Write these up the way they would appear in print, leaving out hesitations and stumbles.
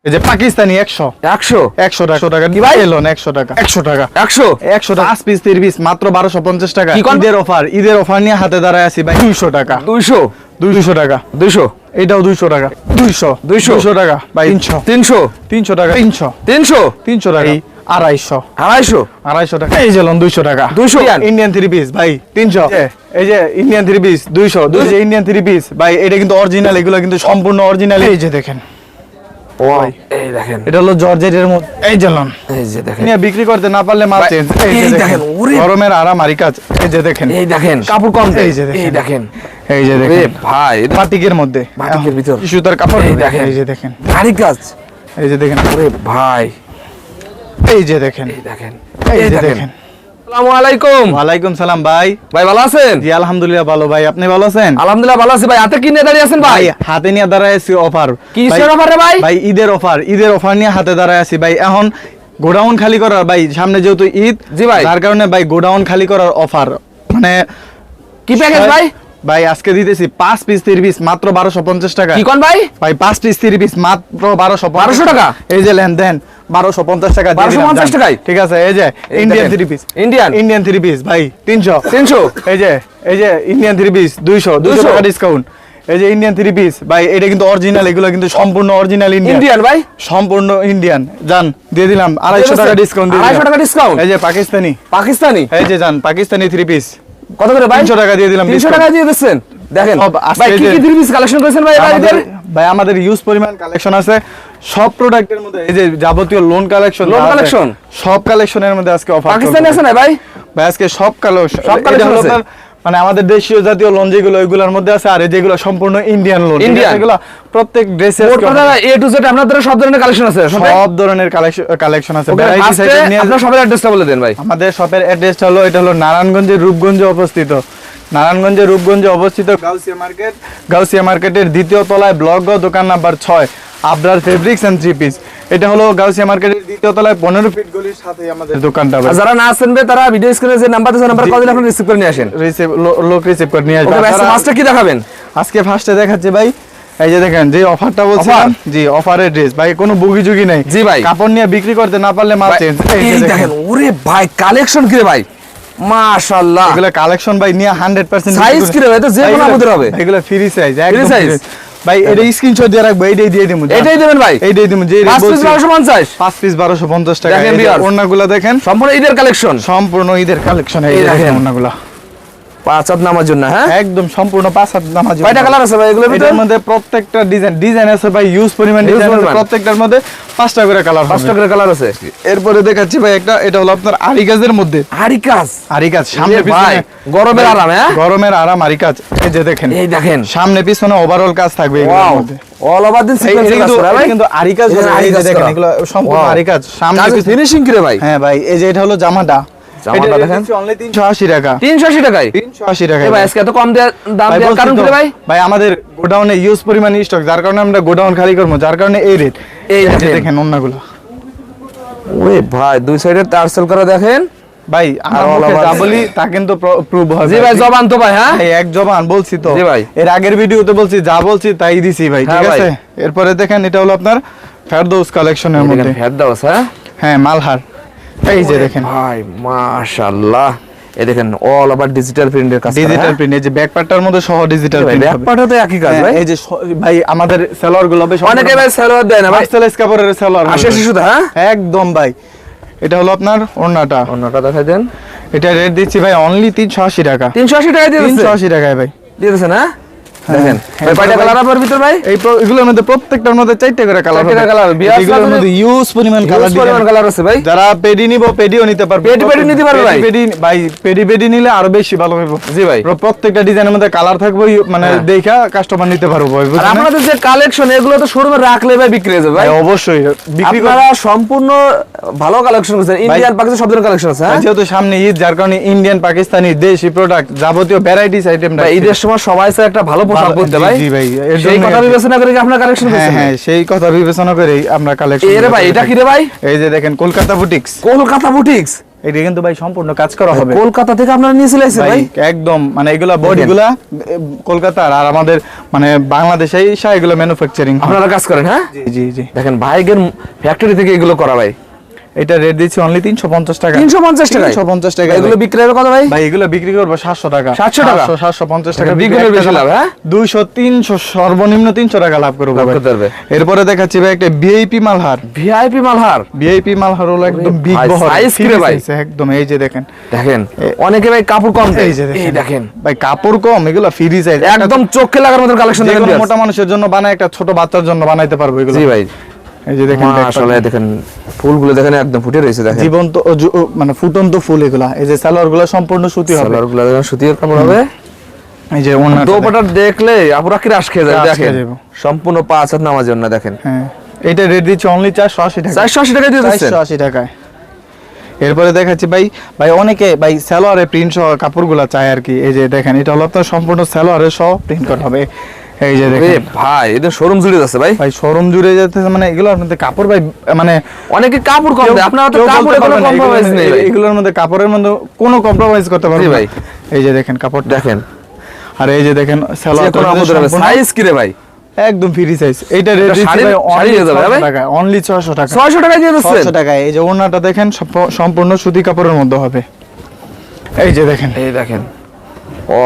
এই যে পাকিস্তানি 100 টাকা কি ভাই? এলন 100 টাকা 100 টাকা 5 পিস 30 পিস মাত্র 1250 টাকা। ঈদের অফার নিয়ে হাতে দাঁড়ায় আছি ভাই 200 টাকা 200 টাকা 200 এটাও 200 টাকা 200 টাকা ভাই 300 টাকা 300 টাকা 250 টাকা এই যে লন 200 টাকা 200 ইন্ডিয়ান 3 পিস ভাই 300 এই যে ইন্ডিয়ান 3 পিস 200 যে ইন্ডিয়ান 3 পিস ভাই এটা কিন্তু অরিজিনাল, এগুলো কিন্তু সম্পূর্ণ অরিজিনাল। এই যে দেখেন এই দেখেন এটা হলো জর্জেটের মধ্যে। এই যে লন এই যে দেখেন নিয়ে বিক্রি করতে না পারলে মাল চেঞ্জ। এই যে দেখেন গরমের আরাম আরি কাজ। এই যে দেখেন কাপড় কম। এই যে দেখেন এই যে দেখেন ভাই বাটিকের মধ্যে বাটিকের ভিতর সুতার কাপড়। এই দেখেন এই যে দেখেন আরি কাজ। এই যে দেখেন ওরে ভাই এই যে দেখেন এই যে দেখেন। আসসালামু আলাইকুম। ওয়ালাইকুম সালাম ভাই ভালো আছেন? জি আলহামদুলিল্লাহ ভালো ভাই, আপনি ভালো আছেন? আলহামদুলিল্লাহ ভালো আছি ভাই। হাতে কি নিয়ে দাঁড়িয়ে আছেন ভাই? হাতে নিয়ে দাঁড়ায় আছি অফার। কিসের অফার রে ভাই? ভাই ঈদের অফার নিয়ে হাতে দাঁড়ায় আছি ভাই। এখন গোডাউন খালি করার ভাই, সামনে যেহেতু ঈদ, জি ভাই, তার কারণে ভাই গোডাউন খালি করার অফার। মানে কি প্যাকেজ ভাই? ভাই আজকে দিতেছি 5 পিস 30 পিস মাত্র 1250 টাকা। কি কোন ভাই? ভাই 5 পিস 30 পিস মাত্র 1200 টাকা। এই যে লেন দেন 1250 টাকা দিয়ে দিলাম। 1250 টাকায় ঠিক আছে। এই যে ইন্ডিয়ান 3 পিস ইন্ডিয়ান 3 পিস ভাই 300 এই যে ইন্ডিয়ান 3 পিস 200 টাকা ডিসকাউন্ট। এই যে ইন্ডিয়ান 3 পিস ভাই এটা কিন্তু অরিজিনাল, এগুলো কিন্তু সম্পূর্ণ অরিজিনাল ইন্ডিয়ান ভাই, সম্পূর্ণ ইন্ডিয়ান। জান দিয়ে দিলাম 250 টাকা ডিসকাউন্ট। 250 টাকা ডিসকাউন্ট। এই যে পাকিস্তানি এই যে জান পাকিস্তানি 3 পিস কত করে ভাই? 300 টাকা দিয়ে দিলাম। 300 টাকা দিয়ে দিচ্ছেন। দেখেন ভাই কি কি 3 পিস কালেকশন করেছেন ভাই? ভাই আমাদের ইউজ পরিমাণ কালেকশন আছে সব প্রোডাক্টের মধ্যে। এই যে যাবতীয় লোন কালেকশন সব কালেকশনের মধ্যে আজকে অফার। পাকিস্তানি আছে না ভাই? ভাই আজকে সব কালেকশন আছে। মানে আমাদের দেশীয় জাতীয় লোন যেগুলো ওইগুলোর মধ্যে আছে, আর যেগুলো সম্পূর্ণ ইন্ডিয়ান লোন, এগুলো প্রত্যেক ড্রেসে এ টু জেড আপনাদের সব ধরনের কালেকশন আছে। সব ধরনের কালেকশন আছে। ভ্যারাইটি সাইজের নিয়ে আপনারা শপের অ্যাড্রেসটা বলে দেন ভাই। আমাদের শপের অ্যাড্রেসটা হলো, এটা হলো নারায়ণগঞ্জের রূপগঞ্জে অবস্থিত। নারায়ণগঞ্জের রূপগঞ্জে অবস্থিত গাউসিয়া মার্কেটের দ্বিতীয় তলায় ব্লক গ দোকান number 6 Abrar fabrics and 3 piece. এটা হলো গাউসিয়া মার্কেটের দ্বিতীয় তলায় 15 ফিট গলির সাথেই আমাদের দোকানটা। যারা না আসেন তারা ভিডিও স্ক্রিনে যে নাম্বার আছে, নাম্বার কল দিলে আপনি রিসিভ করে নিয়ে আসেন। লোক রিসিভ করে নিয়ে আসবেন। ওকে, ফার্স্টে কি দেখাবেন? আজকে ফার্স্টে দেখাচ্ছি ভাই এই যে দেখেন যে অফারটা বলছিলাম। জি অফারের ড্রেস ভাই, কোনো বুগি নাই। জি ভাই, কাপড় নিয়ে বিক্রি করতে না পারলে মাল চেঞ্জ। এই দেখেন ওরে ভাই কালেকশন কি রে ভাই, মাশাআল্লাহ। এগুলা কালেকশন ভাই নিয়ে 100% সাইজ কি রে ভাই? তো যে কোনো আমাদের হবে। এগুলা ফ্রি সাইজ, একদম সাইজ ভাই। এটা স্ক্রিনশট দিয়ে রাখবো, এইটাই দিয়ে দিমু। এটাই দিবেন ভাই, এইটাই দিমু। যে 5 পিস 1250 5 পিস 1250 টাকা। দেখেন ওড়নাগুলো দেখেন, সম্পূর্ণ ঈদের কালেকশন, এই দেখেন ওড়নাগুলো 5 হাত নামার জন্য। হ্যাঁ একদম সম্পূর্ণ 5 হাত নামার জন্য। কয়টা কালার আছে ভাই এগুলোর ভিতরে? এর মধ্যে প্রত্যেকটা ডিজাইন আছে ভাই, ইউজ পরিমাণ ডিজাইন আছে। প্রত্যেকটার মধ্যে 5টা করে কালার, 5টা করে কালার আছে। এরপরে দেখাচ্ছি ভাই একটা, এটা হলো আপনার আরি কাজের মধ্যে। আরি কাজ সামনে পিছনে গরমের আরাম। হ্যাঁ গরমের আরাম আরি কাজ। এই যে দেখেন, এই দেখেন সামনে পিছনে ওভারঅল কাজ থাকবে এগুলোর মধ্যে। অল ওভার দিন সিকোয়েন্স কাজ করা ভাই, কিন্তু আরি কাজ। এই যে দেখেন এগুলো সম্পূর্ণ আরি কাজ, সামনে পিছনে ফিনিশিং কি রে ভাই? হ্যাঁ ভাই এই যে এটা হলো জামাটা দেখেন অনলি 380 টাকা। 380 টাকায় 380 টাকা ভাই। আজকে এত কম দাম দেওয়ার কারণ কি ভাই? ভাই আমাদের গোডাউনে ইউজ পরিমাণ স্টক, যার কারণে আমরা গোডাউন খালি করব, যার কারণে এই রেট। এই দেখেন ওন্নাগুলো। ওরে ভাই দুই সাইডে টার্সেল করা দেখেন ভাই। আমরা যা বলি তা কিন্তু প্রুভ হবে। জি ভাই জবান তো ভাই। হ্যাঁ এক জবান বলছি তো। জি ভাই, এর আগের ভিডিওতে বলছি, যা বলছি তাই দিছি ভাই। ঠিক আছে। এরপরে দেখেন এটা হলো আপনার ফেরদৌস কালেকশনের মধ্যে। ফেরদৌস হ্যাঁ মালহার। এই যে দেখেন ভাই মাশাআল্লাহ, এই দেখেন অল ওভার ডিজিটাল প্রিন্টের কাজ। ডিজিটাল প্রিন্ট, এই যে ব্যাক পার্টটার মধ্যে সহ ডিজিটাল প্রিন্ট হবে। ব্যাক পার্টও তো একই কাজ ভাই। এই যে ভাই আমাদের সেলর গুলো বেশ অনেকে ভাই সেলর দেয় না ভাই, মার্সেলাইজ কাপড়ের সেলর আসে শুধু। হ্যাঁ একদম ভাই। এটা হলো আপনার ওড়নাটা দেখাই দেন। এটা রেট দিচ্ছি ভাই অনলি 380 টাকা। 380 টাকা দিয়ে দিচ্ছেন? 380 টাকায় ভাই দিয়ে দিচ্ছেন। হ্যাঁ দেখেন ভাই কয়টা কালার আপনার ভিতর ভাই? এগুলোর মধ্যে প্রত্যেকটার মধ্যে 4টা করে কালার হবে। এগুলোর মধ্যে ইউজ পরিমাণ কালার আছে ভাই। যারা পেডি নিব পেডিও নিতে পারবে। পেডি নিতে পারবে ভাই। ভাই পেডি নিলে আরো বেশি ভালো হবে। জি ভাই, প্রত্যেকটা ডিজাইনের মধ্যে কালার থাকবে, মানে দেখা কাস্টমার নিতে পারবে। আর আপনাদের যে কালেকশন এগুলো তো শোরুমে রাখলে ভাই বিক্রি হয়ে যাবে ভাই। অবশ্যই বিক্রি আপনারা সম্পূর্ণ ভালো কালেকশন করেছেন। ইন্ডিয়ান পাকিস্তানি সব ধরনের কালেকশন আছে। হ্যাঁ যেহেতু সামনে ঈদ, যার কারণে ইন্ডিয়ান পাকিস্তানি দেশি প্রোডাক্ট যাবতীয় ভ্যারাইটিস আইটেম ভাই। ঈদের সময় সবাই চায় একটা ভালো পোশাক পরতে ভাই। জি ভাই, সেই কথা বিবেচনা করে কি আপনারা কালেকশন করেছেন? হ্যাঁ সেই কথা বিবেচনা করেই আমরা কালেকশন। এরে ভাই এটা কি রে ভাই? এই যে দেখেন কলকাতা বুটিক্স। কলকাতা বুটিক্স এটা কিন্তু ভাই সম্পূর্ণ কাজ করা হবে। কলকাতা থেকে আপনারা নিয়ে চলে আসছেন ভাই ভাই? একদম মানে এগুলা বডিগুলা কলকাতার, আর আমাদের মানে বাংলাদেশে এসে এগুলো ম্যানুফ্যাকচারিং আপনারা কাজ করেন? হ্যাঁ, জি জি জি। দেখেন ভাইগের ফ্যাক্টরি থেকে এগুলো করা ভাই। এটা রেট দিচ্ছি অনলি 350 টাকা। 350 টাকা? 350 টাকা। এগুলো বিক্রি হবে কত ভাই? ভাই এগুলো বিক্রি করব 700 টাকা। 700 টাকা? 750 টাকা বিক্রি বেশি লাভ। হ্যাঁ, 200 300 সর্বনিম্ন 300 টাকা লাভ করব ভাই। এরপরে দেখাচ্ছি ভাই একটা VIP Malhar. VIP Malhar? VIP Malhar হলো একদম বিগ ভাই, বহর সাইজ কি রে ভাই? একদম এই যে দেখেন। দেখেন অনেকে ভাই কাপড় কম দেয়। এই যে এই দেখেন ভাই কাপড় কম, এগুলো ফ্রি সাইজ একদম চোখে লাগার মতো কালেকশন দেখেন। যেকোনো মোটা মানুষের জন্য বানায়, একটা ছোট বাচ্চার জন্য বানাইতে পারবো এগুলো। জি ভাই, এই যে দেখেন মাশাআল্লাহ, দেখেন ফুলগুলো দেখেন একদম ফুটে রয়েছে। দেখেন জীবন্ত মানে ফুটন্ত ফুল এগুলা। এই যে সালোয়ারগুলো সম্পূর্ণ সুতি হবে। সালোয়ারগুলো দেখেন সুতির কাপড় হবে। এই যে ওন্নাটা দোপাটা দেখলে আপুরা কি রাশ খেয়ে যায়। রাশ দেখেন খেয়ে যাবো। সম্পূর্ণ 5 হাত নামার জন্য দেখেন। হ্যাঁ, এটা রেট দিচ্ছি অনলি 480 টাকা। 480 টাকা দিয়ে দিচ্ছেন? 480 টাকায়। এরপরে দেখাচ্ছি ভাই, ভাই অনেকে ভাই সালোয়ারে প্রিন্ট সহ কাপড়গুলো চায় আর কি। এই যে দেখেন এটা হলো আপনার সম্পূর্ণ সালোয়ারে সহ প্রিন্ট করা হবে। এই যে এ দেখেন ভাই এদের শোরুম জুড়ে যাচ্ছে ভাই। ভাই শোরুম জুড়ে যাচ্ছে, মানে এগুলো আপনাদের কাপড় ভাই মানে অনেকে কাপড় কম দেয়, আপনারা তো কেউ কাপড়ে বলতে কোনো পারবে না, কম্প্রোমাইজ নেই ভাই। এগুলোর মধ্যে কাপড়ের মধ্যে কোনো কম্প্রোমাইজ করতে পারবে জি না ভাই। এই যে দেখেন কাপড় দেখেন আর এই যে দেখেন সালোয়ার সাইজ কি রে ভাই? একদম ফ্রি সাইজ। এইটা রেট দিচ্ছি শাড়ি- ভাই শাড়ি অনলি হয়ে যাবে 600 ভাই? টাকা। অনলি 600 টাকা। 600 টাকা দিয়ে দিচ্ছেন? 600 টাকায়। এই যে ওড়নাটা দেখেন সম্পূর্ণ সুতি কাপড়ের মধ্যে হবে। এই যে দেখেন এই দেখেন ও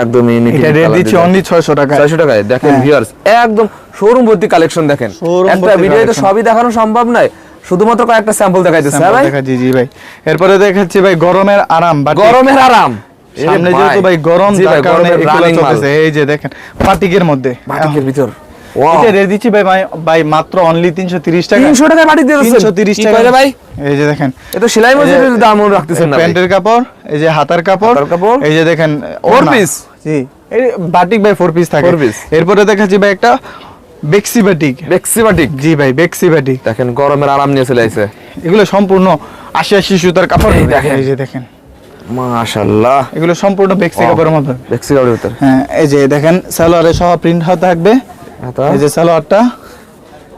একদম ইউনিক। এটা রেট দিচ্ছি অনলি 600 টাকা। 600 টাকায়। দেখেন হ্যাঁ। ভিউয়ার্স একদম শোরুম ভর্তি কালেকশন দেখেন। Showroom একটা ভর্তি ভিডিওতে collection। সবই দেখানো সম্ভব নয়, শুধুমাত্র কয়েকটা স্যাম্পল দেখাইতেছে। হ্যাঁ ভাই, জি জি ভাই। এরপরে দেখাচ্ছি ভাই গরমের আরাম বাটিক। গরমের আরাম। সামনে যেহেতু ভাই গরম, জি ভাই, যার কারণে গরমের এগুলো running মাল। চলতেছে। এই যে দেখেন বাটিকের মধ্যে বাটিকের ভিতর এটা রেট দিচ্ছি ভাই ভাই মাত্র অনলি 330 টাকা। 300 টাকা বাটিক দিয়ে দিচ্ছেন? 330 কি টাকা কইরে ভাই? এই যে দেখেন এটা সেলাই মজুরির দাম রাখতেছেন না ভাই? প্যান্টের কাপড়, এই যে হাতার কাপড়, হাতার কাপড়। এই যে দেখেন 4 ওড়না। piece? জি, এই বাটিক ভাই 4 পিস থাকে। 4 piece। এরপরে দেখাচ্ছি ভাই একটা বেক্সি বাটিক। বেক্সি বাটিক? জি ভাই বেক্সি বাটিক। দেখেন গরমের আরাম নিয়ে চলে আইছে। এগুলো সম্পূর্ণ 80 সুতার কাপড়। এই দেখেন। এই যে দেখেন মাশাআল্লাহ, এগুলো সম্পূর্ণ বেক্সি কাপড়ের মধ্যে। বেক্সি বাটিকের ভিতর। হ্যাঁ, এই যে দেখেন সালোয়ারে সহ প্রিন্ট হাতা থাকবে। এই যে সালোয়ারটা,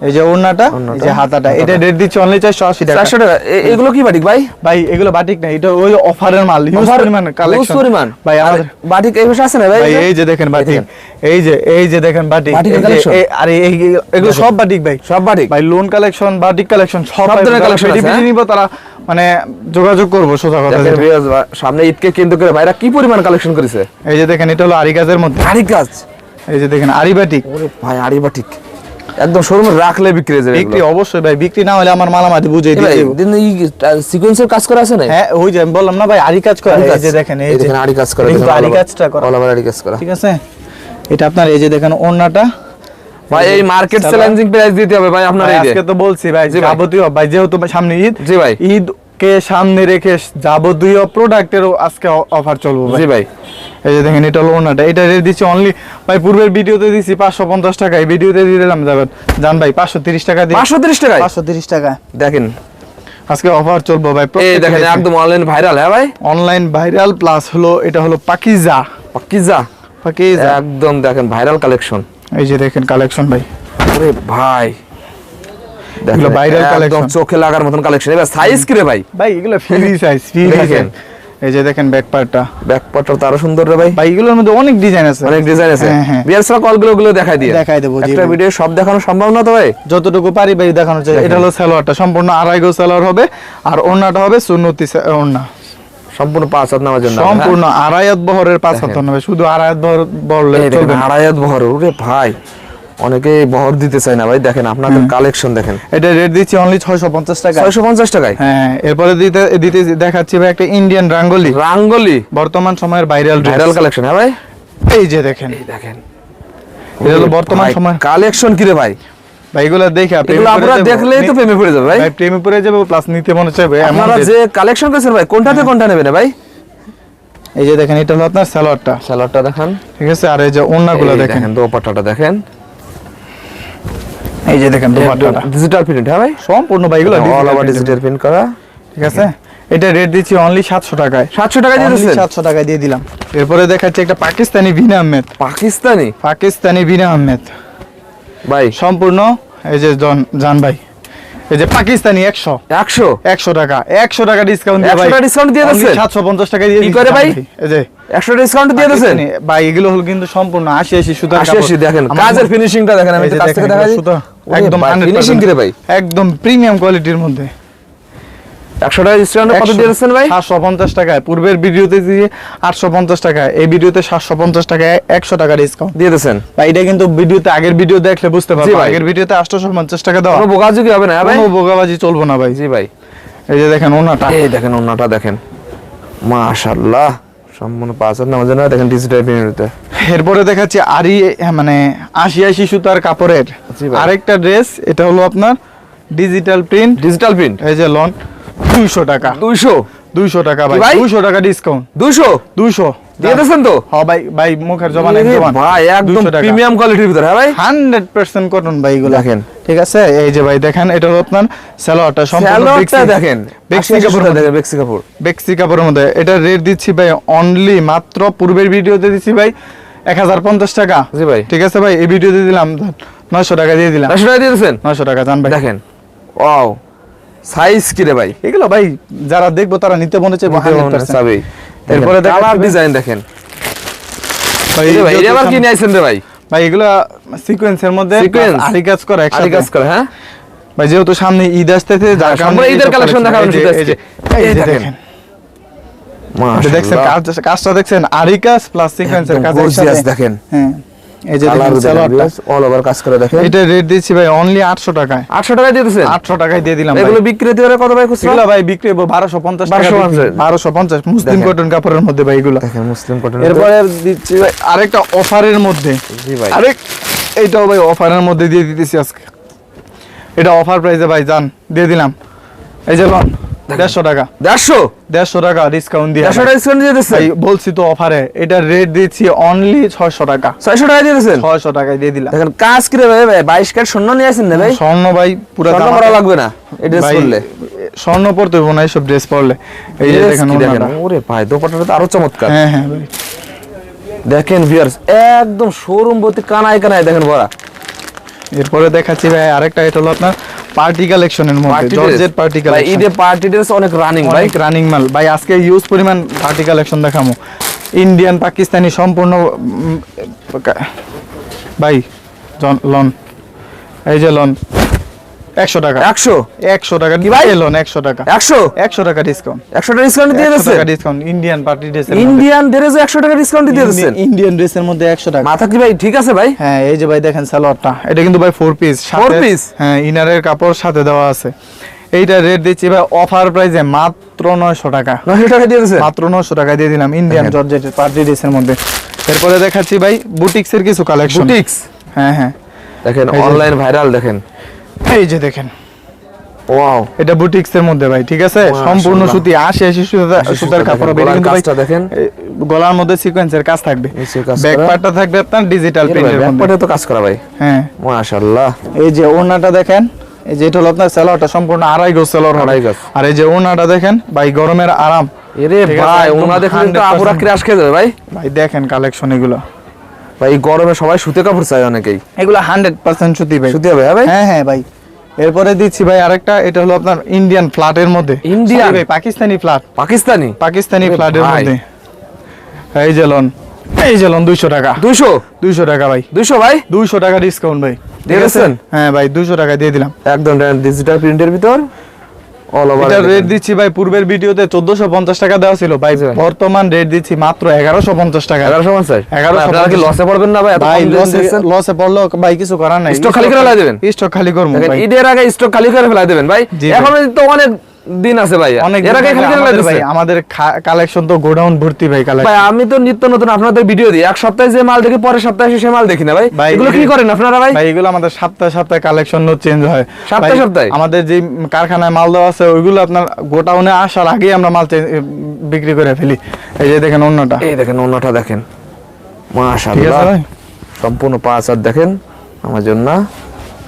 এই যে ওড়নাটা, এই যে হাতাটা। এটা রেট দিচ্ছি অনলি 480 টাকা। 400 টাকা? এগুলো কি বাটিক ভাই? ভাই এগুলো বাটিক না, এটা ওই অফারের মাল, হিউজ পরিমাণ কালেকশন। হিউজ পরিমাণ ভাই আর আমাদের বাটিক এই পাশে আছে না ভাই? ভাই এই যে দেখেন বাটিক, এই যে দেখেন বাটিক। বাটিকের এই যে collection? আরে এগুলো সব বাটিক ভাই, সব বাটিক? ভাই লোন কালেকশন, বাটিক কালেকশন সব ধরনের collection আছে, হ্যাঁ? নিব, তারা মানে যোগাযোগ করবো সোজা কথা দেখেন যেটা। ভিউয়ার্স, সামনে ঈদকে কেন্দ্র করে ভাইরা কি পরিমাণ কালেকশন করেছে। এই যে দেখেন এটা হলো আরি কাজের মধ্যে। আরি কাজ? এই যে দেখেন আরি বাটিক। ওরে ভাই আরি বাটিক একদম শোরুমে রাখলে বিক্রি হয়ে যাবে। বিক্রি অবশ্যই ভাই, বিক্রি না হলে আমার মালামাটি বুঝিয়ে ভাই দিতে। দিন এই সিকোয়েন্সের কাজ করা আছে না? হ্যাঁ, ওই যে আমি বললাম না ভাই আরি কাজ করে। আরি কাজ। এই যে দেখেন এই যে দেখেন আরি কাজ করা, এই দেখেন আরি কাজটা করা, অল ওভার আরি কাজ করা। ঠিক আছে। এটা আপনার এই যে দেখেন ওড়নাটা। ভাই এই মার্কেট চ্যালেঞ্জিং প্রাইস দিতে হবে ভাই আপনার। ভাই এই যে আজকে তো বলছি ভাই জি ভাই। যাবতীয় ভাই, যেহেতু সামনে ঈদ। জি ভাই। ঈদ কে সামনে রেখে যাবতীয় প্রোডাক্টেরও আজকে অফার চলবে ভাই। জি ভাই। এই যে দেখেন এটা হলো ওড়নাটা। এটা রেট দিচ্ছি অনলি ভাই, পূর্বের ভিডিওতে দিছি 550 টাকা, এই ভিডিওতে দিয়ে দিলাম যাবেন জান ভাই 530 টাকা দিয়ে। 530 টাকায়? 530 টাকা দেখেন আজকে অফার চলবে ভাই। এই দেখেন একদম অনলাইন ভাইরাল। হ্যাঁ ভাই, অনলাইন ভাইরাল প্লাস হলো এটা হলো পাকিজা। পাকিজা পাকিজা একদম দেখেন ভাইরাল কালেকশন। এই যে দেখেন কালেকশন ভাই, আরে ভাই এগুলো viral একদম collection। চোখে লাগার মতন কালেকশন। এবার সাইজ কি রে ভাই? ভাই এগুলো ফ্রি সাইজ, ফ্রি দেখেন। দেখেন। এই যে দেখেন ব্যাক পার্টটা, ব্যাক পার্টটা তো আরো সুন্দর রে ভাই। ভাই এগুলোর মধ্যে অনেক ডিজাইন আছে, অনেক ডিজাইন আছে। হ্যাঁ, হ্যাঁ। বিয়ারসরা কলগুলো দেখাই দিয়ে দেখাই দেবো, জি একটা ভাই। ভিডিও সব দেখানো সম্ভব না তো ভাই। যতটুকু পারি ভাই দেখানোর চাই। এটা হলো সালোয়ারটা, সম্পূর্ণ আড়াই গজ সালোয়ার হবে, আর ওড়নাটা হবে সুন্নতি ওড়না, সম্পূর্ণ 5 হাত নামার জন্য। সম্পূর্ণ আড়াই হাত বহরের 5 হাত হবে। শুধু আড়াই হাত বহর বললে চলবে না। আড়াই হাত বহর। ওরে ভাই অনেকে বহর দিতে চায় না ভাই। দেখেন আপনাদের কালেকশন দেখেন। এটা রেট দিচ্ছি অনলি 650 টাকা। 650 টাকায়? হ্যাঁ, এরপরে দিতে দেখাচ্ছি ভাই একটা ইন্ডিয়ান রাঙ্গলি। রাঙ্গলি বর্তমান সময়ের ভাইরাল কালেকশন। হ্যাঁ ভাই, এই যে দেখেন, এই দেখেন এটা হলো বর্তমান সময় কালেকশন কি রে ভাই? ভাই এগুলো দেখে এগুলো আপনারা দেখলেই তো প্রেমে পড়ে যাবে ভাই। ভাই প্রেমে পড়ে যাবে, প্লাস নিতে মনে চাইবে। আপনারা যে কালেকশন করেছেন ভাই, কোনটাতে কোনটা নেবেন ভাই? এই যে দেখেন এটা হলো আপনার সালোয়ারটা, সালোয়ারটা দেখান, ঠিক আছে। আর এই যে ওড়নাগুলো এই দেখেন, দোপাট্টাটা দেখেন। এই যে দেখেন দোপাট্টাটা ডিজিটাল প্রিন্ট। হ্যাঁ ভাই, সম্পূর্ণ ভাই এগুলো অল ওভার ডিজিটাল প্রিন্ট করা, ঠিক আছে। এটা রেট দিচ্ছি অনলি 700 টাকায়। 700 টাকায় দিয়ে দিচ্ছেন? 700 টাকায় দিয়ে দিলাম। এরপরে দেখাচ্ছি একটা পাকিস্তানি ভিনা আহমেদ। পাকিস্তানি ভিনা আহমেদ ভাই সম্পূর্ণ, এই যে জান ভাই এই যে পাকিস্তানি 100 100 টাকা 100 টাকা ডিসকাউন্ট দিয়ে ভাই 100 টাকা ডিসকাউন্ট দিয়ে দিচ্ছেন 750 টাকা দিয়ে কি করে ভাই এই যে 100 ডিসকাউন্ট দিয়ে দিচ্ছেন ভাই এগুলো হলো কিন্তু সম্পূর্ণ 80 সুতার 80 দেখেন কাজের ফিনিশিংটা দেখেন আমি কাছ থেকে দেখাই একদম ফিনিশিং করে ভাই একদম প্রিমিয়াম কোয়ালিটির মধ্যে 100 টাকা ডিসকাউন্ট কত দিয়ে দিচ্ছেন ভাই 750 টাকায় পূর্বের ভিডিওতে দিয়ে 850 টাকা এই ভিডিওতে 750 টাকায় 100 টাকা ডিসকাউন্ট দিয়ে দিচ্ছেন ভাই এটা কিন্তু ভিডিওতে আগের ভিডিও দেখলে বুঝতে পারবে আগের ভিডিওতে 850 টাকা দাও কোনো বোকাজি কি হবে না ভাই কোনো বোকাবাজি চলবে না ভাই জি ভাই এই যে দেখেন ওনাটা এই দেখেন ওনাটা দেখেন মাশাআল্লাহ সম্পূর্ণ পাঁচার নামাজ না দেখেন ডিজিটাল প্রিন্টে এরপরে দেখাচ্ছি আরি মানে 80 সুতার কাপড়ের আরেকটা ড্রেস এটা হলো আপনার ডিজিটাল প্রিন্ট এই যে লন 200 টাকা 200 টাকা ভাই 200 টাকা ডিসকাউন্ট 200 দিয়ে দেন তো হ্যাঁ ভাই ভাই মুখের জবান একদম ভাই একদম প্রিমিয়াম কোয়ালিটির ভিতর হ্যাঁ ভাই 100% কটন ভাই এগুলো দেখেন ঠিক আছে এই যে ভাই দেখেন এটা হলো আপনার সালোয়ারটা সম্পূর্ণ দেখেন বেক্সি কাপড় দেখেন বেক্সি কাপড়ের মধ্যে এটা রেট দিচ্ছি ভাই অনলি মাত্র পূর্বের ভিডিওতে দিচ্ছি ভাই 1050 টাকা জি ভাই ঠিক আছে ভাই এই ভিডিওতে দিলাম 900 টাকা দিয়ে দিলাম 900 টাকা দিয়ে দিয়েছেন 900 টাকা জান ভাই দেখেন ওয়াও সাইজ কি রে ভাই এগুলো ভাই যারা দেখবো তারা নিতে মনে চাইবে 100% এরপরে কালার ডিজাইন দেখেন ভাই এটা আবার কি নিয়েছেন রে ভাই ভাই এগুলো সিকোয়েন্সের মধ্যে আরি কাজ করা একসাথে আরি কাজ করা হ্যাঁ ভাই যেহেতু সামনে ঈদ আসতেছে যার কারণে আমরা ঈদের কালেকশন দেখাবো শুধু এই দেখেন মাশাআল্লাহ দেখছেন কাজটা দেখছেন আরি কাজ প্লাস সিকোয়েন্সের কাজ একসাথে দেখেন হ্যাঁ এই যে দেখেন সালোয়ারটা অল ওভার কাজ করে দেখেন এটা রেট দিচ্ছি ভাই অনলি 800 টাকায় 800 টাকায় দিয়ে দিয়েছেন 800 টাকায় দিয়ে দিলাম এগুলো বিক্রি হতে পারে কত ভাই খুচরা এগুলো ভাই বিক্রি হবে 1250 টাকা 1250 মুসলিম কটন কাপড়ের মধ্যে ভাই এগুলো দেখেন মুসলিম কটন এরপরে দিচ্ছি ভাই আরেকটা অফারের মধ্যে জি ভাই এইটাও ভাই অফারের মধ্যে দিয়ে দিতেছি আজকে এটা অফার প্রাইসে ভাই জান দিয়ে দিলাম এই যে লন 150 টাকা 150 টাকা ডিসকাউন্ট দিয়ে 150 টাকা ডিসকাউন্ট দিয়ে দিচ্ছেন ভাই বলছি তো অফারে এটা রেট দিচ্ছি অনলি 600 টাকা 600 টাকা দিয়ে দিয়েছেন 600 টাকায় দিয়ে দিলাম দেখেন কাজ কি রে ভাই 22 ক্যারেট স্বর্ণ নিয়ে আসেন না ভাই স্বর্ণ ভাই পুরো স্বর্ণ করা লাগবে না এই ড্রেস পরলে স্বর্ণ পরতে হবে না এইসব ড্রেস পরলে এই যে দেখেন ওরে ভাই দোপাট্টাটা তো আরো চমৎকার হ্যাঁ হ্যাঁ ভাই দেখেন ভিউয়ার্স একদম শোরুম ভর্তি কানায় কানায় দেখেন ভরা এরপরে দেখাচ্ছি ভাই আরেকটা এটা হলো আপনার পার্টি কালেকশনের মধ্যে জর্জেট পার্টি কালেকশন ভাই ঈদে পার্টি ড্রেস অনেক রানিং ভাই রানিং মাল ভাই আজকে ইউজ পরিমাণ পার্টি কালেকশন দেখামু ইন্ডিয়ান পাকিস্তানি সম্পূর্ণ ভাই লন এই যে লন 100 টাকা 100 টাকা কি ভাই লন 100 টাকা 100 টাকা ডিসকাউন্ট 100 টাকা ডিসকাউন্ট দিয়ে দিয়েছেন 100 টাকা discount Indian party dress Indian ড্রেসে 100 টাকা ডিসকাউন্ট দিয়ে দিয়েছেন ইন্ডিয়ান ড্রেসের মধ্যে 100 টাকা মাথা কি ভাই ঠিক আছে ভাই হ্যাঁ এই যে ভাই দেখেন সালোয়ারটা এটা কিন্তু ভাই 4 পিস হ্যাঁ ইনারের কাপড় সাথে দেওয়া আছে এইটা রেট দিচ্ছি ভাই অফার প্রাইসে মাত্র 900 টাকা 900 টাকা দিয়ে দিয়েছেন মাত্র 900 টাকা দিয়ে দিলাম ইন্ডিয়ান জর্জেটের পার্টি ড্রেসের মধ্যে এরপরে দেখাচ্ছি ভাই বুটিক্সের কিছু কালেকশন বুটিক্স হ্যাঁ হ্যাঁ দেখেন অনলাইন ভাইরাল দেখেন এই যে দেখেন ওয়াও এটা বুটিক্সের মধ্যে ভাই ঠিক আছে সম্পূর্ণ সুতি 80 সুতার কাপড় হবে কিন্তু ভাই দেখেন গলার মধ্যে সিকোয়েন্সের কাজ থাকবে ব্যাক পার্টটা থাকবে আপনার ডিজিটাল প্রিন্টের মধ্যে ব্যাক পার্টে তো কাজ করা ভাই হ্যাঁ মাশাআল্লাহ এই যে ওড়নাটা দেখেন এই যে এটা হলো আপনার সালোয়ারটা সম্পূর্ণ আড়াই গজ সালোয়ার আর এই যে ওড়নাটা দেখেন ভাই গরমের আরাম এরে ভাই ওড়না দেখলে তো আপুরা ক্র্যাশ খেয়ে যাবে ভাই ভাই দেখেন কালেকশন এগুলো ভাই গরমে সবাই সুতি কাপড় চায় অনেকেই এগুলো 100% সুতি ভাই সুতি হবে ভাই হ্যাঁ হ্যাঁ ভাই এরপরে দিচ্ছি ভাই আরেকটা এটা হলো আপনার ইন্ডিয়ান ফ্ল্যাটের মধ্যে ইন্ডিয়ান ভাই পাকিস্তানি ফ্ল্যাট পাকিস্তানি ফ্ল্যাটের মধ্যে এই যে লন 200 টাকা 200 টাকা ভাই 200 ভাই 200 টাকা ডিসকাউন্ট ভাই দিয়েছেন হ্যাঁ ভাই 200 টাকা দিয়ে দিলাম একদম ডিজিটাল প্রিন্টের ভিতর অল ওভার এটা রেট দিচ্ছি ভাই পূর্বের ভিডিওতে 1450 টাকা দেওয়া ছিল ভাই বর্তমান রেট দিচ্ছি মাত্র 1150 টাকা 1150 আপনারা কি লসে পড়বেন না ভাই ভাই লসে পড়লো ভাই কিছু করার নাই স্টক খালি করে ফেলা দিবেন স্টক খালি করব ভাই ঈদের আগে স্টক খালি করে ফেলা দিবেন ভাই এখন তো অনেক দিন আছে ভাই এর আগে খালি করে ফেলা দিবেন ভাই আমাদের কালেকশন তো গোডাউন ভর্তি ভাই কালেকশন ভাই আমি তো নিত্য নতুন আপনাদের ভিডিও দিই এক সপ্তাহে যে মাল দেখি পরের সপ্তাহে এসে মাল দেখি না ভাই এগুলো কি করেন আপনারা ভাই ভাই এগুলো আমাদের সপ্তাহে কালেকশন চেঞ্জ হয় সপ্তাহে আমাদের যে কারখানায় মাল দেওয়া আছে ওইগুলো আপনার গোডাউনে আসার আগেই আমরা মাল বিক্রি করে ফেলি এই যে দেখেন অন্যটা দেখেন মাশাআল্লাহ সম্পূর্ণ 5 দেখেন আমার জন্য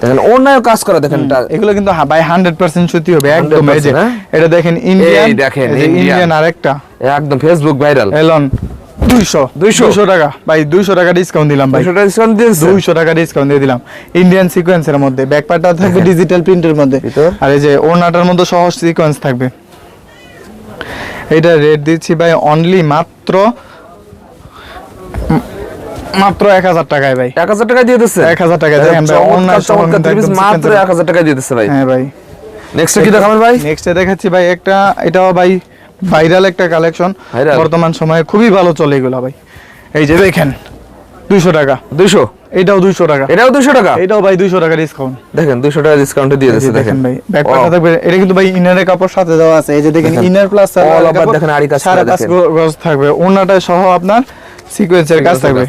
দেখেন অন্যায় কাজ করা দেখেন এগুলো কিন্তু ভাই 100% সুতি হবে একদম এই যে এটা দেখেন ইন্ডিয়ান দেখেন ইন্ডিয়ান আরেকটা একদম ফেসবুক ভাইরাল এলন 200 200 টাকা ভাই, 200 টাকা ডিসকাউন্ট দিলাম ভাই, 200 টাকা ডিসকাউন্ট দিয়েছে। 200 টাকা ডিসকাউন্ট দিয়ে দিলাম। ইন্ডিয়ান সিকোয়েন্সের মধ্যে ব্যাকপার্টটা থাকবে ডিজিটাল প্রিন্টের মধ্যে, ভিতর? আর এই যে ওড়নাটার মধ্যে সহজ সিকোয়েন্স থাকবে। এটা রেট দিচ্ছি ভাই অনলি মাত্র 1000 টাকায় ভাই। 1000 টাকা দিয়ে দিচ্ছে। 1000 টাকা দেখেন ভাই, ওড়না সহ চমৎকার কিন্তু থ্রি পিস একদম মাত্র sequence। 1000 টাকা দিয়ে দিচ্ছে ভাই। হ্যাঁ ভাই, নেক্সট কি দেখাবেন ভাই? নেক্সটে দেখাচ্ছি ভাই একটা, এটাও ভাই ভাইরাল একটা কালেকশন, Viral? বর্তমান সময়ে খুবই ভালো চলে এগুলো ভাই। এই যে দেখেন 200 টাকা, 200, এটাও 200 টাকা, এটাও 200 টাকা। এটাও ভাই 200 টাকা ডিসকাউন্ট। দেখেন 200 টাকা ডিসকাউন্টে দিয়ে দিচ্ছে। দেখেন দেখেন ভাই ব্যাকপার্টটা থাকবে, এটা কিন্তু ভাই ইনারের কাপড় সাথে দেওয়া আছে। এই যে দেখেন দেখেন, ইনার প্লাস all over দেখেন আড়ি কাজ করা দেখেন। গজ থাকবে, ওড়নাটা সহ আপনার সিকোয়েন্সের কাজ থাকবে।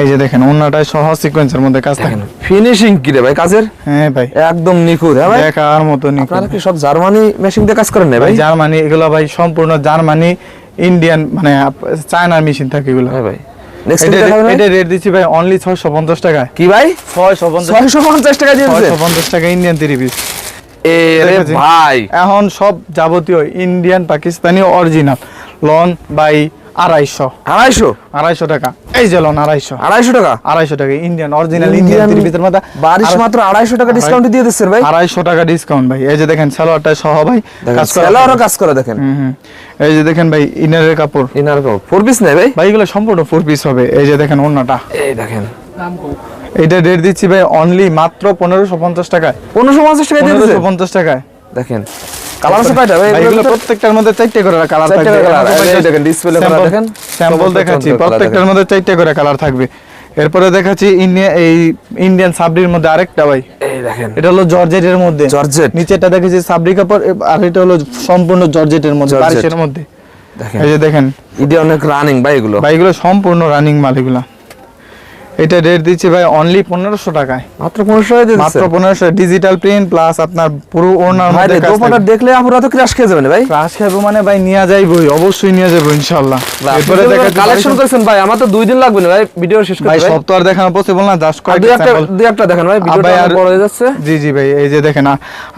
এই যে দেখেন ওড়নাটা সহ সিকোয়েন্সের মধ্যে কাজ থাকবে। ফিনিশিং কি রে ভাই কাজের? হ্যাঁ ভাই, একদম নিখুঁত। হ্যাঁ ভাই, দেখার মতো আপনারা কি সব জার্মানি মেশিন দিয়ে কাজ করেন না ভাই? ভাই? জার্মানি এগুলো ভাই সম্পূর্ণ জার্মানি, ইন্ডিয়ান মানে চায়নার মেশিন থাকে এগুলো। হ্যাঁ ভাই, নেক্সট এটা দেখাবেন ভাই? এটা রেট দিচ্ছি ভাই অনলি 650 টাকায়। কি ভাই? 650 টাকা দিয়ে দিচ্ছে। 650 টাকা ইন্ডিয়ান 3 পিস। এ রে দেখেছি। ভাই, এখন সব যাবতীয় Indian Pakistani original lawn by 250 250 টাকা। এই যে লন 250 টাকা। 250 টাকা ইন্ডিয়ান অরিজিনাল ইন্ডিয়ান 3 পিসের মধ্যে বারিশ মাত্র 250 টাকা ডিসকাউন্ট দিয়ে দিচ্ছেন ভাই। 250 টাকা ডিসকাউন্ট ভাই। এই যে দেখেন সালোয়ারটা সহ ভাই কাজ করা। সেলারও কাজ করে দেখেন। এই যে দেখেন ভাই ইনারের কাপড় ইনার কাপড় 4 পিস নেই ভাই? ভাই এগুলো সম্পূর্ণ 4 পিস হবে। এই যে দেখেন ওড়নাটা, এই দেখেন এইটা রেট দিচ্ছি ভাই অনলি মাত্র 1550 টাকায়। 1550 টাকা দিয়ে দিচ্ছে। 1550 টাকায়। দেখেন কালার আছে কয়টা ভাই? ভাই এগুলো এগুলো প্রত্যেকটার মধ্যে 4টা করে কালার চারটে থাকবে। করে colour। এই দেখেন ডিসপ্লে করা দেখেন। স্যাম্পল দেখাচ্ছি, চমৎকার colour প্রত্যেকটার মধ্যে 4টা করে কালার থাকবে। এরপরে দেখাচ্ছি ইন্ডিয়ান সাবরির মধ্যে আরেকটা ভাই, এই দেখেন এটা হলো জর্জেটের মধ্যে। জর্জেট। নিচেটা দেখেছি সাবরি কাপড়, আর এটা হলো সম্পূর্ণ জর্জেটের মধ্যে, জর্জেট। বারিশের মধ্যে। দেখেন এই যে দেখেন ইডি অনেক রানিং ভাই এগুলো। ভাই এগুলো সম্পূর্ণ রানিং মাল এগুলা। এটা রেট দিচ্ছি ভাই অনলি 1500 টাকায়। মাত্র 1500 টাকা দিয়ে মাত্র দিচ্ছে। 1500 ডিজিটাল প্রিন্ট প্লাস আপনার পুরো ওড়নার ভাই মধ্যে রে কাজ দোপাটা থাকবে। দেখলে আপুরা তো ক্রাশ খেয়ে যাবেন ভাই। ক্লাস খাবো মানে ভাই নিয়ে যাইবই, অবশ্যই নিয়ে যাবো ইনশাআল্লাহ। এরপরে দেখাচ্ছি কালেকশন করেছেন ভাই, আমার তো 2 দিন লাগবে না ভাই ভিডিও শেষ করতে ভাই, ভাই। সব তো আর দেখানো পসিবল না, জাস্ট আর দুই একটা দেখেন ভাই, ভিডিওটা ভাই, অনেক আর- বড় হয়ে যাচ্ছে। জি জি ভাই, এই যে দেখেন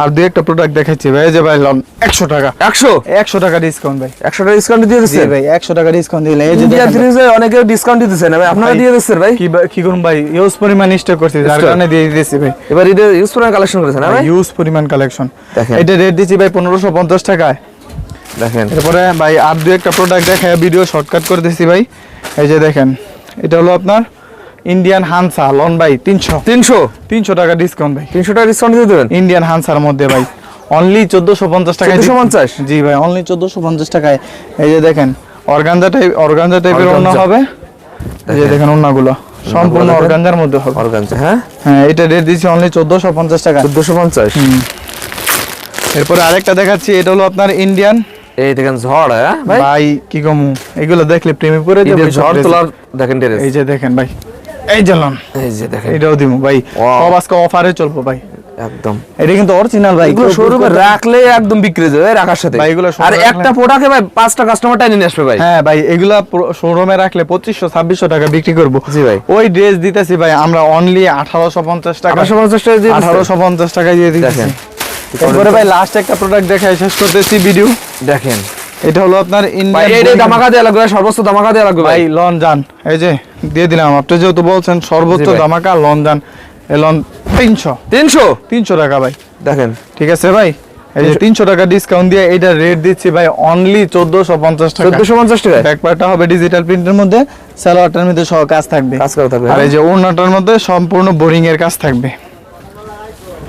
আর দুই একটা প্রোডাক্ট দেখাচ্ছি ভাই। এই যে ভাই লন 100 টাকা, 100 টাকা ডিসকাউন্ট ভাই। 100 টাকা ডিসকাউন্ট দিয়ে জি দিচ্ছেন ভাই 100 টাকা ডিসকাউন্ট দিলে এই যে ইন্ডিয়া দেখেন সিরিজে অনেকে ডিসকাউন্ট দিতেছেন ভাই, আপনারা ভাই, দিয়ে দিচ্ছেন ভাই। কি করুন ভাই, ইউজ পরিমাণ স্টক করছি যার Stock। কারণে দিয়ে দিয়েছি ভাই। এবার ঈদের ইউজ করে কালেকশন করেছেন না ভাই? ইউজ পরিমাণ কালেকশন। দেখেন। এটা রেট দিচ্ছি ভাই 1550 টাকায়। দেখেন এরপরে ভাই আর দুই একটা প্রোডাক্ট দেখায় ভিডিও শর্টকাট করে দিছি ভাই। এই যে দেখেন এটা হলো আপনার ইন্ডিয়ান হানসা লন ভাই 300 টাকা ডিসকাউন্ট ভাই। 300 টাকা ডিসকাউন্ট দিয়ে দেবেন। ইন্ডিয়ান হানসার মধ্যে ভাই অনলি 1450 টাকায় 1450? জি ভাই অনলি 1450 টাকায়। এই যে দেখেন অর্গানজা টাইপের ওড়না Organza। হবে। এই যে দেখেন ওড়নাগুলো সম্পূর্ণ দেখেন। অর্গানজার মধ্যে হবে। অর্গানজা হ্যাঁ হ্যাঁ, এটা রেট দিচ্ছি অনলি 1450 টাকা। 1450। এরপরে আরেকটা দেখাচ্ছি, এটা হলো আপনার ইন্ডিয়ান এই দেখেন ঝড় হ্যাঁ ভাই, ভাই কি কমু, এগুলো দেখলে প্রেমে পড়ে যাবে। ঈদের ঝড় তোলার দেখেন ড্রেস। এই যে দেখেন ভাই, এই জ্বালান এই যে দেখেন এটাও দিমু ভাই, Wow। সব আজকে অফারে চলবো ভাই। একদম এটা কিন্তু অরিজিনাল ভাই, এগুলো কেউ শোরুমে বুঝতে- রাখলে একদম বিক্রি হয়ে যাবে রাখার সাথে। ভাই, এগুলো showroom আর রাখলে- একটা প্রোডাক্টে ভাই 5টা কাস্টমার টাইনে নিয়ে আসবে ভাই। হ্যাঁ ভাই, এগুলা শোরুমে রাখলে 2500-2600 টাকা বিক্রি করব। জি ভাই। ওই ড্রেস দিতেছি ভাই আমরা অনলি 1850 টাকা, 1850 টাকা দিয়ে দিচ্ছেন। 1850 টাকা দিয়ে দিতেছি। দেখেন। এরপরে ভাই লাস্ট একটা প্রোডাক্ট দেখাই শেষ করতেছি ভিডিও। দেখেন এটা হলো আপনার ভাই ইন্ডিয়ান এই ধামাকা দেয়া লাগবে, সর্বোচ্চ ধামাকা দেয়া লাগবে ভাই ভাই। লন জান, এই যে দিয়ে দিলাম। আপনি যেহেতু বলছেন সর্বোচ্চ জি ভাই। ধামাকা লন জান, এই লন 300 টাকা ভাই। দেখেন ঠিক আছে ভাই, এই যে 300 টাকা ডিসকাউন্ট দিয়ে এটা রেট দিচ্ছি ভাই অনলি 1450 টাকা। 1450 টাকা ব্যাকপার্টটা হবে ডিজিটাল প্রিন্টের মধ্যে, সালোয়ারটার মধ্যে সহ কাজ থাকবে, কাজ করা থাকবে। আর এই যে ওড়নাটার মধ্যে সম্পূর্ণ বোরিং এর কাজ থাকবে।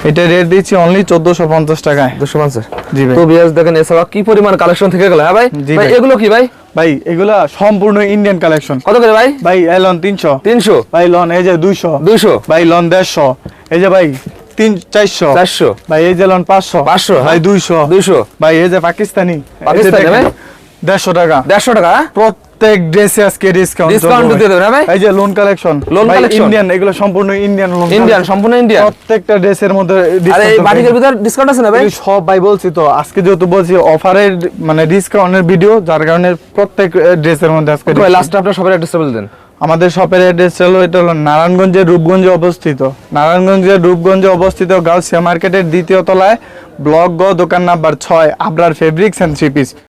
এটা রেট দিচ্ছি অনলি 1450 টাকায়। 250। জি ভাই। তো বিয়াস দেখেন এছাড়া কি পরিমাণ কালেকশন থেকে গেল হ্যাঁ ভাই। জি ভাই ভাই। এগুলো কি ভাই? ভাই এগুলা সম্পূর্ণ ইন্ডিয়ান কালেকশন। কত করে ভাই? ভাই এই লন 300, 300, ভাই লন এই যে 200, 200, ভাই লন 150, এই যে ভাই 400, 400, ভাই এই যে লন 500, 500, ভাই 200, 200, ভাই এই যে পাকিস্তানি, পাকিস্তানি ভাই? 150 টাকা। 150 টাকা হ্যাঁ? প্রত্যেক ড্রেসে আজকে ডিসকাউন্ট ডিসকাউন্ট দিয়ে দেবেন হ্যাঁ ভাই? এই যে loan collection, Loan collection? Indian, এগুলো সম্পূর্ণ ইন্ডিয়ান লোন, ইন্ডিয়ান, সম্পূর্ণ ইন্ডিয়ান। প্রত্যেকটা ড্রেসের মধ্যে আরে এই discount বাটিকের থাকবে। ভিতর ডিসকাউন্ট আছে না ভাই? এই সব ভাই বলছি তো, আজকে যেহেতু বলছি অফারের মানে ডিসকাউন্টের ভিডিও, যার কারণে প্রত্যেক ড্রেসের মধ্যে আজকে ভাই discount। লাস্টে আপনার সবার অ্যাড্রেসটা বলে দেন। আমাদের শপের অ্যাড্রেস হলো, এটা হলো নারায়ণগঞ্জের রূপগঞ্জে অবস্থিত। নারায়ণগঞ্জের রূপগঞ্জে অবস্থিত গাউসিয়া মার্কেটের 2য় তলায়, ব্লক গ, দোকান number 6, Abrar fabrics and three piece.